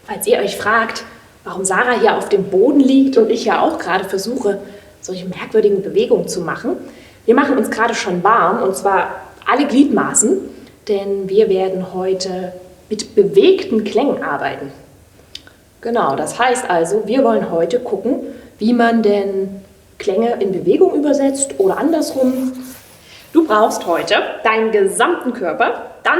Falls ihr euch fragt, warum Sarah hier auf dem Boden liegt und ich ja auch gerade versuche, solche merkwürdigen Bewegungen zu machen, wir machen uns gerade schon warm, und zwar alle Gliedmaßen, denn wir werden heute mit bewegten Klängen arbeiten. Genau, das heißt also, wir wollen heute gucken, wie man denn Klänge in Bewegung übersetzt oder andersrum. Du brauchst heute deinen gesamten Körper, dann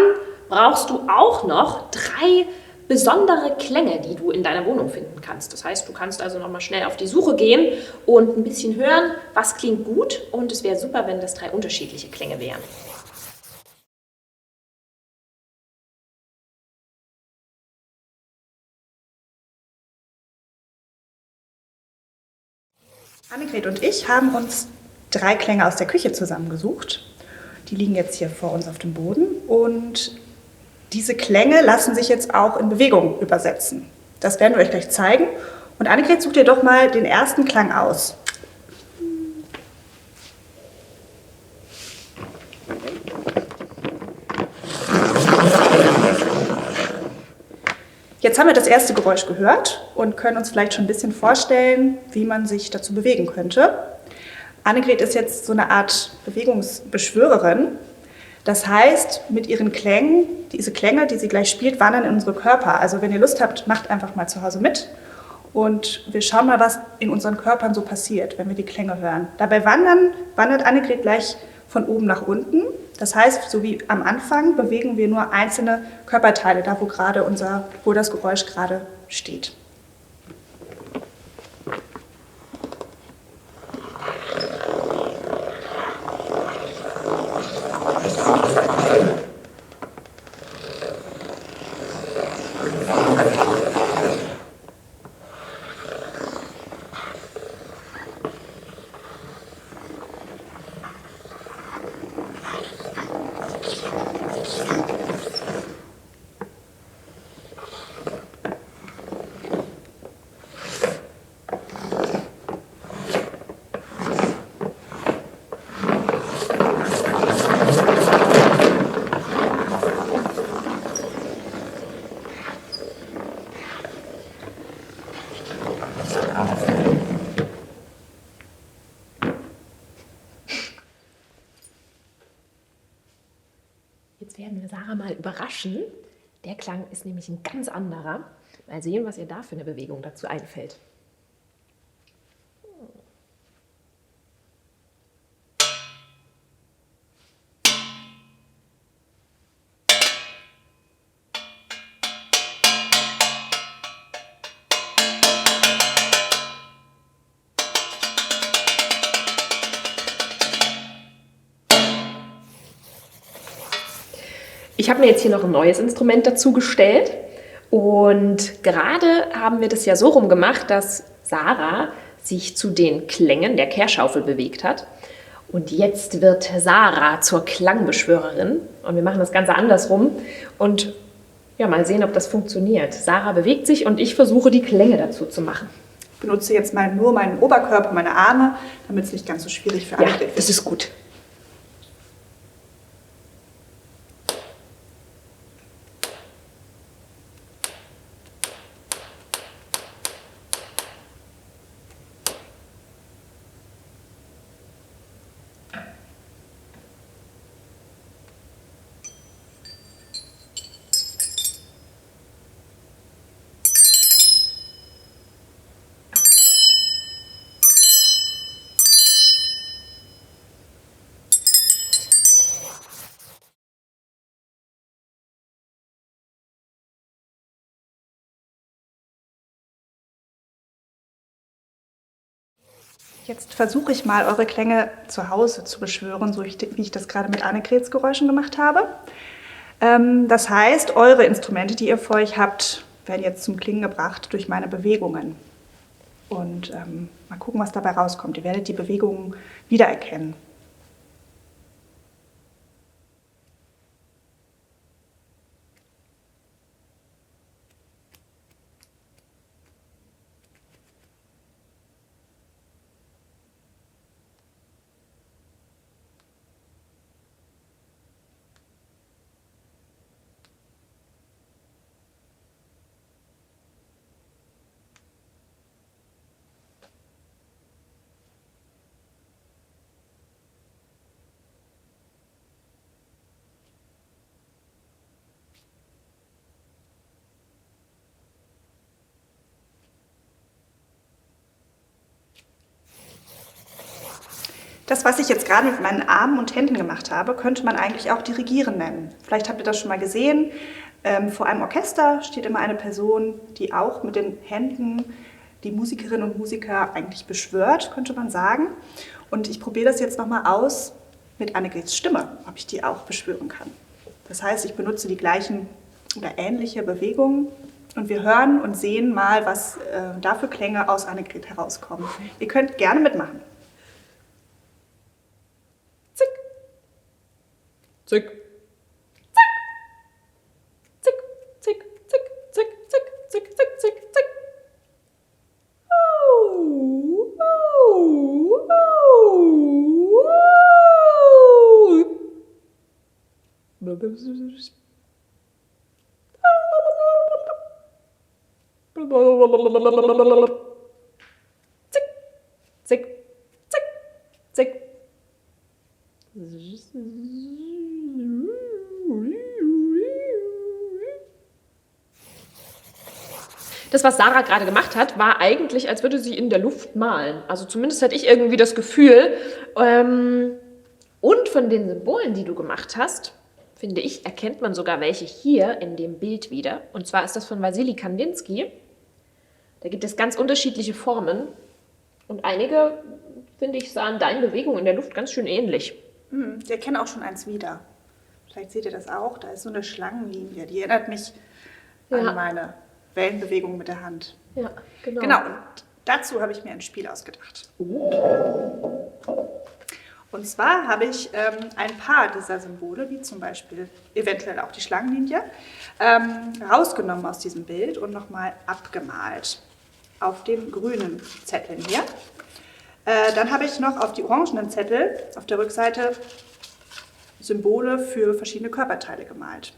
brauchst du auch noch 3 besondere Klänge, die du in deiner Wohnung finden kannst. Das heißt, du kannst also nochmal schnell auf die Suche gehen und ein bisschen hören, was klingt gut, und es wäre super, wenn das 3 unterschiedliche Klänge wären. Annegret und ich haben uns 3 Klänge aus der Küche zusammengesucht. Die liegen jetzt hier vor uns auf dem Boden und diese Klänge lassen sich jetzt auch in Bewegung übersetzen. Das werden wir euch gleich zeigen. Und Annegret, such dir doch mal den ersten Klang aus. Jetzt haben wir das erste Geräusch gehört und können uns vielleicht schon ein bisschen vorstellen, wie man sich dazu bewegen könnte. Annegret ist jetzt so eine Art Bewegungsbeschwörerin. Das heißt, mit ihren Klängen, diese Klänge, die sie gleich spielt, wandern in unsere Körper. Also wenn ihr Lust habt, macht einfach mal zu Hause mit. Und wir schauen mal, was in unseren Körpern so passiert, wenn wir die Klänge hören. Dabei wandert Annegret gleich von oben nach unten. Das heißt, so wie am Anfang bewegen wir nur einzelne Körperteile, da wo das Geräusch gerade steht. Jetzt werden wir Sarah mal überraschen. Der Klang ist nämlich ein ganz anderer. Mal sehen, was ihr da für eine Bewegung dazu einfällt. Ich habe mir jetzt hier noch ein neues Instrument dazu gestellt, und gerade haben wir das ja so rum gemacht, dass Sarah sich zu den Klängen der Kehrschaufel bewegt hat. Und jetzt wird Sarah zur Klangbeschwörerin, und wir machen das Ganze andersrum und ja, mal sehen, ob das funktioniert. Sarah bewegt sich und ich versuche, die Klänge dazu zu machen. Ich benutze jetzt mal nur meinen Oberkörper, meine Arme, damit es nicht ganz so schwierig für Annegret wird. Ja, das ist gut. Jetzt versuche ich mal, eure Klänge zu Hause zu beschwören, so wie ich das gerade mit Annegrets Geräuschen gemacht habe. Das heißt, eure Instrumente, die ihr vor euch habt, werden jetzt zum Klingen gebracht durch meine Bewegungen. Und mal gucken, was dabei rauskommt. Ihr werdet die Bewegungen wiedererkennen. Das, was ich jetzt gerade mit meinen Armen und Händen gemacht habe, könnte man eigentlich auch Dirigieren nennen. Vielleicht habt ihr das schon mal gesehen. Vor einem Orchester steht immer eine Person, die auch mit den Händen die Musikerinnen und Musiker eigentlich beschwört, könnte man sagen. Und ich probiere das jetzt nochmal aus mit Annegrets Stimme, ob ich die auch beschwören kann. Das heißt, ich benutze die gleichen oder ähnliche Bewegungen und wir hören und sehen mal, was da für Klänge aus Annegret herauskommen. Ihr könnt gerne mitmachen. Zick. Zick. Zick, zick, zick, zick, zick, zick, zick, zick, zick. Zick, zick, zick, zick. Das, was Sarah gerade gemacht hat, war eigentlich, als würde sie in der Luft malen. Also zumindest hatte ich irgendwie das Gefühl. Und von den Symbolen, die du gemacht hast, finde ich, erkennt man sogar welche hier in dem Bild wieder. Und zwar ist das von Wassily Kandinsky. Da gibt es ganz unterschiedliche Formen. Und einige, finde ich, sahen deinen Bewegungen in der Luft ganz schön ähnlich. Ich erkenne auch schon eins wieder. Vielleicht seht ihr das auch. Da ist so eine Schlangenlinie. Die erinnert mich an meine Wellenbewegung mit der Hand. Ja, genau. Genau, und dazu habe ich mir ein Spiel ausgedacht. Und zwar habe ich ein paar dieser Symbole, wie zum Beispiel eventuell auch die Schlangenlinie, rausgenommen aus diesem Bild und nochmal abgemalt auf den grünen Zetteln hier. Dann habe ich noch auf die orangenen Zettel auf der Rückseite Symbole für verschiedene Körperteile gemalt.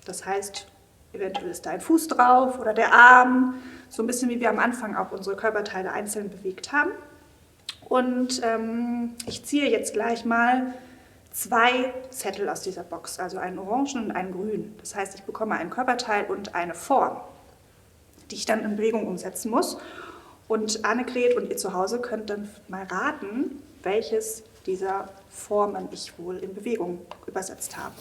Das heißt, eventuell ist da ein Fuß drauf oder der Arm, so ein bisschen wie wir am Anfang auch unsere Körperteile einzeln bewegt haben. Und ich ziehe jetzt gleich mal 2 Zettel aus dieser Box, also einen orangen und einen grünen. Das heißt, ich bekomme ein Körperteil und eine Form, die ich dann in Bewegung umsetzen muss. Und Annegret und ihr zu Hause könnt dann mal raten, welches dieser Formen ich wohl in Bewegung übersetzt habe.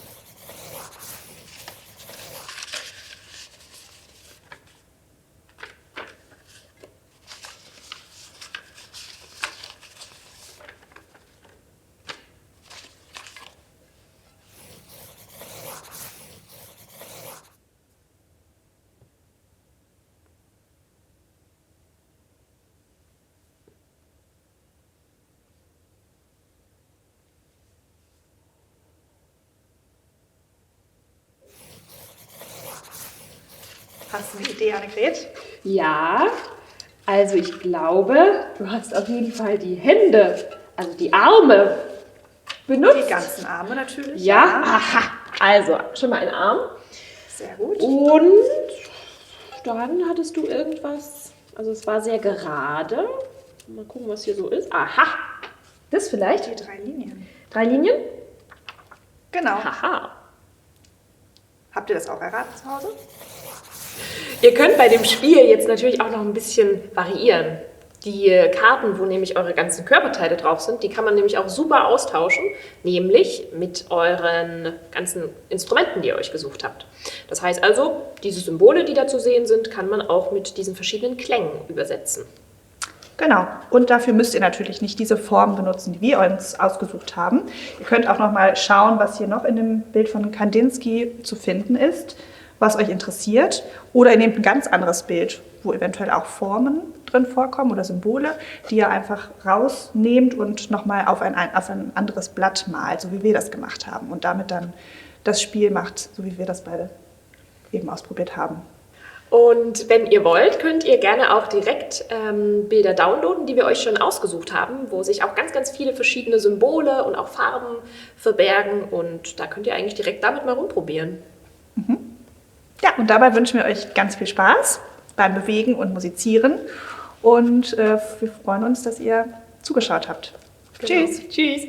Hast du eine Idee, Annegret? Ja, also ich glaube, du hast auf jeden Fall die Hände, also die Arme benutzt. Die ganzen Arme natürlich. Ja, aha. Also schon mal ein Arm. Sehr gut. Und dann hattest du irgendwas, also es war sehr gerade. Mal gucken, was hier so ist. Aha, das vielleicht? Die 3 Linien. 3 Linien? Genau. Haha. Habt ihr das auch erraten zu Hause? Ihr könnt bei dem Spiel jetzt natürlich auch noch ein bisschen variieren. Die Karten, wo nämlich eure ganzen Körperteile drauf sind, die kann man nämlich auch super austauschen, nämlich mit euren ganzen Instrumenten, die ihr euch gesucht habt. Das heißt also, diese Symbole, die da zu sehen sind, kann man auch mit diesen verschiedenen Klängen übersetzen. Genau. Und dafür müsst ihr natürlich nicht diese Form benutzen, die wir uns ausgesucht haben. Ihr könnt auch noch mal schauen, was hier noch in dem Bild von Kandinsky zu finden ist, was euch interessiert. Oder ihr nehmt ein ganz anderes Bild, wo eventuell auch Formen drin vorkommen oder Symbole, die ihr einfach rausnehmt und nochmal auf ein anderes Blatt malt, so wie wir das gemacht haben. Und damit dann das Spiel macht, so wie wir das beide eben ausprobiert haben. Und wenn ihr wollt, könnt ihr gerne auch direkt Bilder downloaden, die wir euch schon ausgesucht haben, wo sich auch ganz, ganz viele verschiedene Symbole und auch Farben verbergen. Und da könnt ihr eigentlich direkt damit mal rumprobieren. Ja, und dabei wünschen wir euch ganz viel Spaß beim Bewegen und Musizieren. Und wir freuen uns, dass ihr zugeschaut habt. Genau. Tschüss. Tschüss.